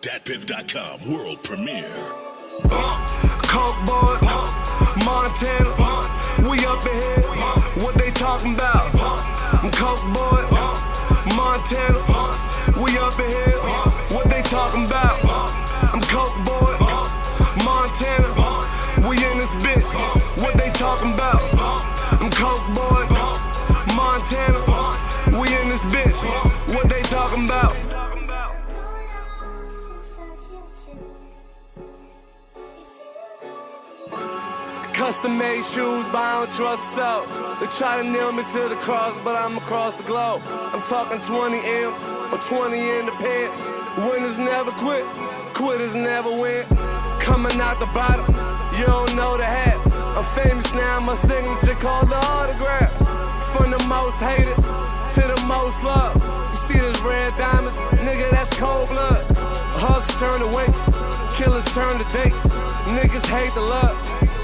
DatPiff.com world premiere. Coke boy, Montana, we up in here. What they talking about? Coke boy, Montana, we up in here. What they talking about? I'm Coke boy, Montana, we in this bitch. What they talking about? I'm Coke boy, Montana, we in this bitch. What they talking about? Custom made shoes, but I don't trust self. They try to nail me to the cross, but I'm across the globe. I'm talking 20 M's or 20 in the pen. Winners never quit, quitters never win. Coming out the bottom, you don't know the hat. I'm famous now, my signature called the autograph. From the most hated to the most loved. You see this red diamonds, nigga, that's cold blood. Hugs turn to winks, killers turn to dates. Niggas hate the love,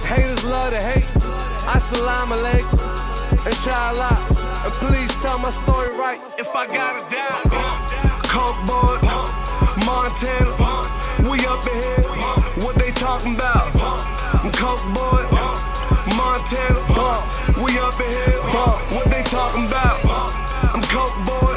haters love to hate. Assalamu alaikum, inshallah. And please tell my story right if I gotta die. Coke boy, Montana, we up in here. What they talking about? Coke boy, Montana, we up in here. What they talking about? I'm Coke boy,